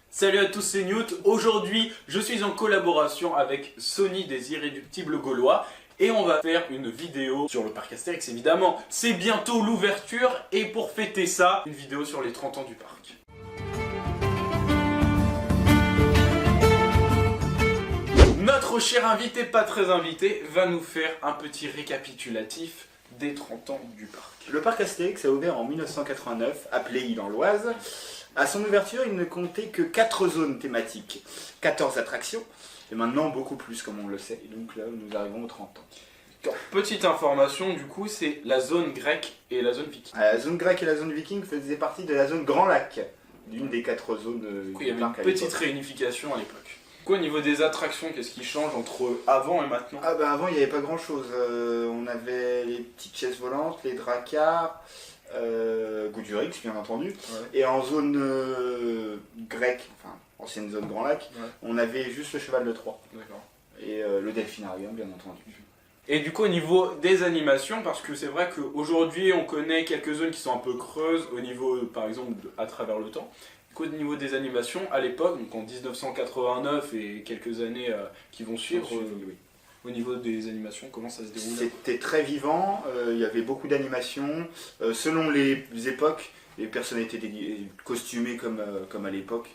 Salut à tous, c'est Newt. Aujourd'hui, je suis en collaboration avec Sony des Irréductibles Gaulois et on va faire une vidéo sur le parc Astérix évidemment. C'est bientôt l'ouverture et pour fêter ça, une vidéo sur les 30 ans du parc. Notre cher invité, pas très invité, va nous faire un petit récapitulatif des 30 ans du parc. Le parc Astérix a ouvert en 1989, appelé Île-en-Loise. À son ouverture, il ne comptait que 4 zones thématiques, 14 attractions, et maintenant beaucoup plus comme on le sait. Et donc là, nous arrivons aux 30 ans. Petite information, du coup, c'est la zone grecque et la zone viking. La zone grecque et la zone viking faisaient partie de la zone Grand Lac, d'une des 4 zones du coup, il y avait une petite réunification à l'époque. Du coup, au niveau des attractions, qu'est-ce qui change entre avant et maintenant? Ah bah avant, il n'y avait pas grand-chose. On avait les petites chaises volantes, les dracars, Goudurix bien entendu, ouais. Et en zone grecque, enfin ancienne zone Grand Lac, ouais. On avait juste le cheval de Troie. D'accord. Et le delphinarium bien entendu. Et du coup au niveau des animations, parce que c'est vrai qu'aujourd'hui on connaît quelques zones qui sont un peu creuses au niveau par exemple à travers le temps. Du coup au niveau des animations, à l'époque, donc en 1989 et quelques années qui vont suivre, oui. Au niveau des animations, comment ça se déroule? C'était très vivant, il y avait beaucoup d'animations. Selon les époques, les personnes étaient costumées comme à l'époque.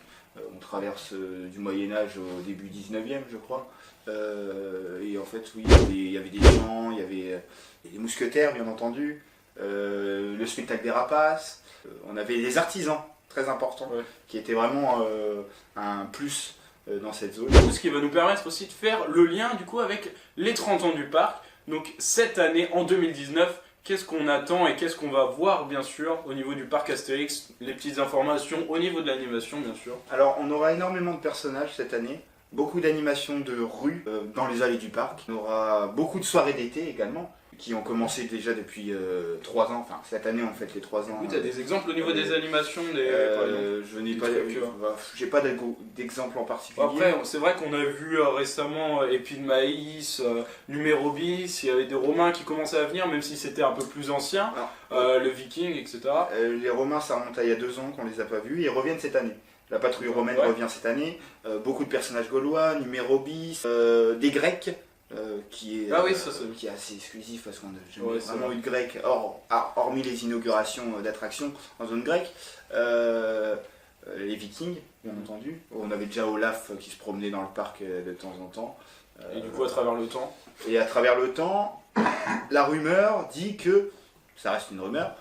On traverse du Moyen-Âge au début 19e, je crois. Et en fait, oui, il y avait des chants, il y avait des mousquetaires, bien entendu. Le spectacle des rapaces. On avait des artisans, très importants, ouais. Qui étaient vraiment un plus dans cette zone. Ce qui va nous permettre aussi de faire le lien du coup avec les 30 ans du parc. Donc cette année, en 2019, qu'est-ce qu'on attend et qu'est-ce qu'on va voir bien sûr au niveau du parc Astérix? Les petites informations au niveau de l'animation bien sûr. Alors on aura énormément de personnages cette année. Beaucoup d'animations de rue dans les allées du parc. On aura beaucoup de soirées d'été également, qui ont commencé déjà depuis 3 ans, enfin cette année on fait les 3 ans. Oui, tu as des exemples au niveau des animations je n'ai pas, j'ai pas d'exemple en particulier. Après, c'est vrai qu'on a vu récemment Épi de Maïs, Numéro bis, il y avait des Romains qui commençaient à venir, même si c'était un peu plus ancien, le Viking, etc. Les Romains, ça remonte à il y a 2 ans qu'on les a pas vus, ils reviennent cette année. La patrouille romaine revient cette année, beaucoup de personnages gaulois, Numéro bis, des Grecs. Qui est assez exclusif parce qu'on n'a jamais vraiment eu de grec, hormis les inaugurations d'attractions en zone grecque. Les Vikings, bien entendu. On avait déjà Olaf qui se promenait dans le parc de temps en temps. Et du coup, à travers le temps. Et à travers le temps, la rumeur dit que, ça reste une rumeur,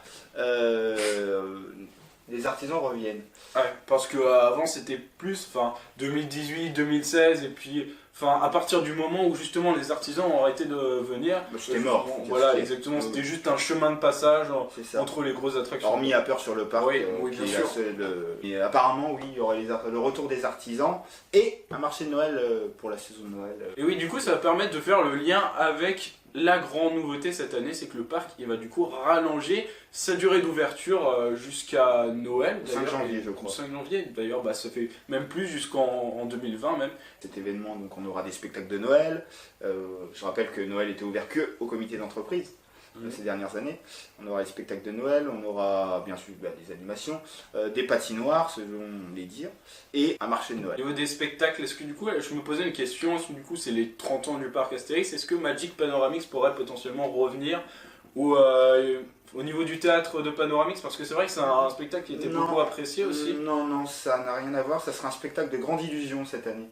les artisans reviennent. Ouais, parce qu'avant c'était plus, 2018, 2016 et puis... à partir du moment où justement les artisans ont arrêté de venir, c'était mort. Voilà, exactement. C'était juste un chemin de passage entre les grosses attractions. Hormis à peur sur le parc. Oui, bien sûr. Et apparemment, oui, il y aurait le retour des artisans et un marché de Noël pour la saison de Noël. Et oui, du coup, ça va permettre de faire le lien avec la grande nouveauté cette année, c'est que le parc, il va du coup rallonger sa durée d'ouverture jusqu'à Noël. 5 janvier, je crois. 5 janvier, d'ailleurs, ça fait même plus jusqu'en 2020 même. Cet événement, donc on aura des spectacles de Noël. Je rappelle que Noël était ouvert que au comité d'entreprise ces dernières années. On aura les spectacles de Noël, on aura bien sûr des animations, des patinoires selon les dires, et un marché de Noël. Au niveau des spectacles, est-ce que du coup, je me posais une question, est-ce que du coup c'est les 30 ans du parc Astérix, est-ce que Magic Panoramix pourrait potentiellement revenir ou au niveau du théâtre de Panoramix, parce que c'est vrai que c'est un spectacle qui était beaucoup apprécié aussi. Non, ça n'a rien à voir, ça sera un spectacle de grande illusion cette année.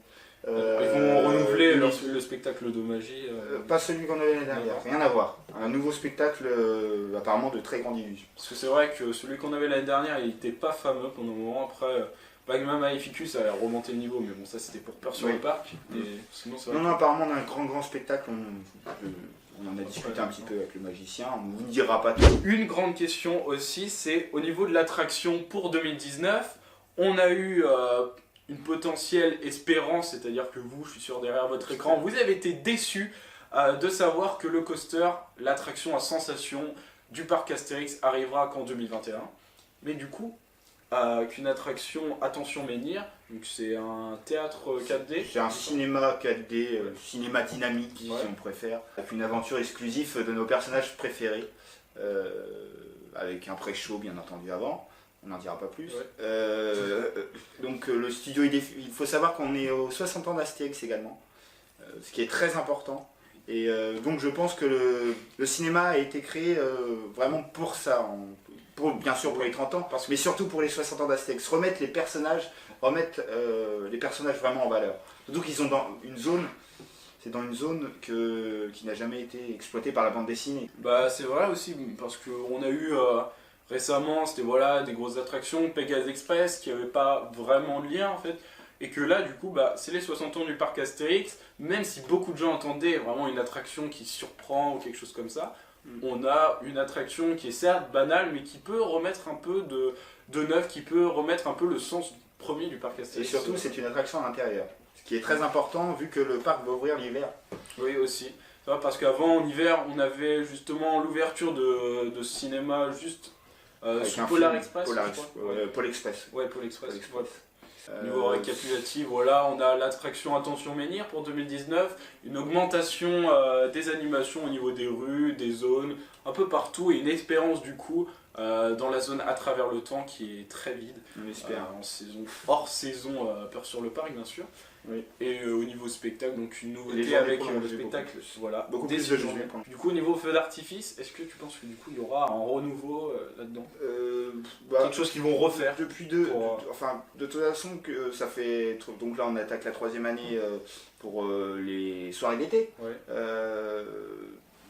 Ils vont renouveler le spectacle de magie. Pas celui qu'on avait l'année dernière, rien à voir. Un nouveau spectacle apparemment de très grande illusion. Parce que c'est vrai que celui qu'on avait l'année dernière, il n'était pas fameux pendant un moment. Après, Magma Maleficus a remonté le niveau, mais bon, ça c'était pour peur sur le parc. Et sinon, non, apparemment on a un grand spectacle. On en a discuté un petit peu avec le magicien, on ne vous dira pas tout. Une grande question aussi, c'est au niveau de l'attraction pour 2019, on a eu une potentielle espérance, c'est-à-dire que vous, je suis sûr derrière votre écran, vous avez été déçus de savoir que le coaster, l'attraction à sensation du parc Astérix arrivera qu'en 2021. Mais du coup, qu'une attraction Attention Menhir, donc c'est un théâtre 4D. C'est un cinéma 4D, cinéma dynamique si on préfère, avec une aventure exclusive de nos personnages préférés, avec un pré-show bien entendu avant. on n'en dira pas plus. Ouais. Donc le studio, il faut savoir qu'on est aux 60 ans d'Astérix également, ce qui est très important. Et donc je pense que le cinéma a été créé vraiment pour ça, bien sûr pour les 30 ans, mais surtout pour les 60 ans d'Astérix. Remettre les personnages vraiment en valeur. Surtout qu'ils sont dans une zone, c'est dans une zone qui n'a jamais été exploitée par la bande dessinée. Bah c'est vrai aussi, parce qu'on a eu récemment, c'était voilà, des grosses attractions, Pegasus Express, qui n'avaient pas vraiment de lien en fait. Et que là, du coup, bah, c'est les 60 ans du parc Astérix, même si beaucoup de gens attendaient vraiment une attraction qui surprend ou quelque chose comme ça, on a une attraction qui est certes banale, mais qui peut remettre un peu de neuf, qui peut remettre un peu le sens premier du parc Astérix. Et surtout, c'est une attraction à l'intérieur, ce qui est très important vu que le parc va ouvrir l'hiver. Oui, aussi. Parce qu'avant, en hiver, on avait justement l'ouverture de cinéma juste sous Polar Express. Pôle Express. Ouais, Pôle Express. Voilà. Niveau récapitulatif, voilà, on a l'attraction Attention Menhir pour 2019, une augmentation des animations au niveau des rues, des zones, un peu partout, et une expérience du coup dans la zone à travers le temps qui est très vide. On espère. En saison, hors saison, Peur sur le parc bien sûr. Oui. Et au niveau spectacle, donc une Les nouveauté journées avec le prolongées, spectacle, voilà, beaucoup des plus de journées. Du coup, au niveau feu d'artifice, est-ce que tu penses que du coup il y aura un renouveau là-dedans? Quelque chose qu'ils vont refaire enfin, de toute façon, que ça fait. Donc là, on attaque la 3e année pour les soirées d'été. Ouais.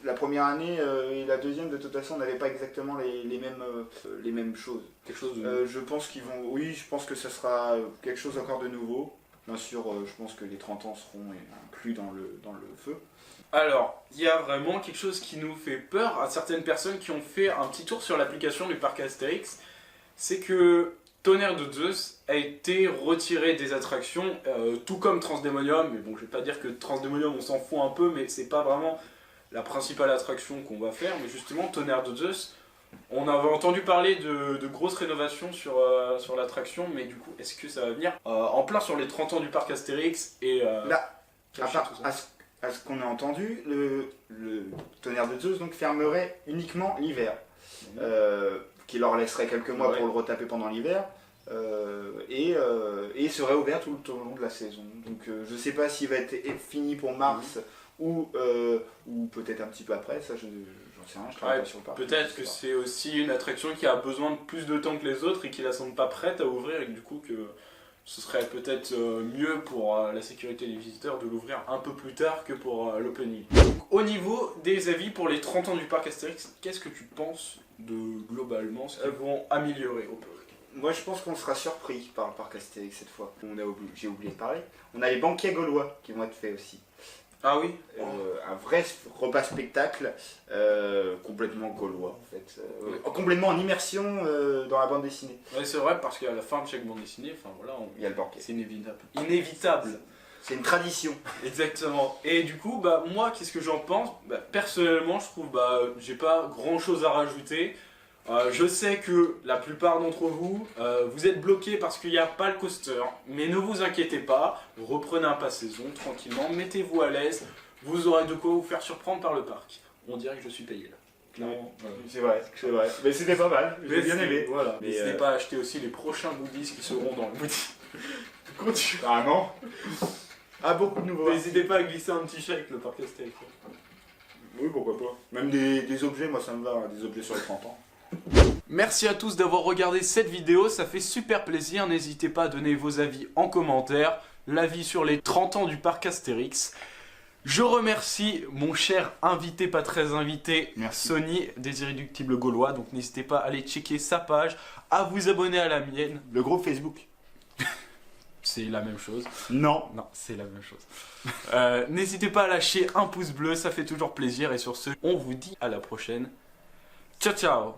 La première année et la deuxième, de toute façon, on n'avait pas exactement les mêmes choses. Quelque chose de... Je pense qu'ils vont. Oui, je pense que ça sera quelque chose encore de nouveau. Bien sûr, je pense que les 30 ans seront inclus dans le feu. Alors, il y a vraiment quelque chose qui nous fait peur à certaines personnes qui ont fait un petit tour sur l'application du parc Astérix. C'est que Tonnerre de Zeus a été retiré des attractions, tout comme Transdémonium. Mais bon, je vais pas dire que Transdémonium, on s'en fout un peu, mais c'est pas vraiment la principale attraction qu'on va faire. Mais justement, Tonnerre de Zeus, on avait entendu parler de grosses rénovations sur l'attraction, mais du coup, est-ce que ça va venir en plein sur les 30 ans du parc Astérix et là, à ce qu'on a entendu, le Tonnerre de Zeus donc fermerait uniquement l'hiver, qui leur laisserait quelques mois pour le retaper pendant l'hiver, et serait ouvert tout au long de la saison. Donc je ne sais pas s'il va être fini pour mars ou peut-être un petit peu après, ça j'en sais rien, je travaille pas sur le parc. Peut-être que c'est aussi une attraction qui a besoin de plus de temps que les autres et qui la semble pas prête à ouvrir, et que du coup que ce serait peut-être mieux pour la sécurité des visiteurs de l'ouvrir un peu plus tard que pour l'opening. Donc au niveau des avis pour les 30 ans du parc Astérix, qu'est-ce que tu penses de globalement ce qu'ils vont améliorer au parc? Moi je pense qu'on sera surpris par le parc Astérix cette fois. J'ai oublié de parler. On a les banquets gaulois qui vont être faits aussi. Ah oui, un vrai repas spectacle complètement gaulois en fait, complètement en immersion dans la bande dessinée. Ouais, c'est vrai, parce qu'à la fin de chaque bande dessinée, enfin voilà, il y a le banquet. C'est inévitable. Inévitable. C'est une tradition. Exactement. Et du coup, bah moi, qu'est-ce que j'en pense? Personnellement, je trouve j'ai pas grand chose à rajouter. Je sais que la plupart d'entre vous, vous êtes bloqués parce qu'il n'y a pas le coaster, mais ne vous inquiétez pas, reprenez un passe-saison tranquillement, mettez-vous à l'aise, vous aurez de quoi vous faire surprendre par le parc. On dirait que je suis payé là. Clairement. C'est vrai. Mais c'était pas mal, j'ai bien aimé. Voilà. N'hésitez pas à acheter aussi les prochains goodies qui seront dans le boutique. Continue. Carrément. Beaucoup de nouveaux. N'hésitez pas à glisser un petit chèque le parc Astérix. Oui, pourquoi pas. Même des objets, moi ça me va, des objets sur les 30 ans. Merci à tous d'avoir regardé cette vidéo, ça fait super plaisir, n'hésitez pas à donner vos avis en commentaire, l'avis sur les 30 ans du parc Astérix. Je remercie mon cher invité, pas très invité, Sony des Irréductibles Gaulois, donc n'hésitez pas à aller checker sa page, à vous abonner à la mienne. Le groupe Facebook. C'est la même chose. Non, c'est la même chose. N'hésitez pas à lâcher un pouce bleu, ça fait toujours plaisir, et sur ce, on vous dit à la prochaine. Ciao ciao.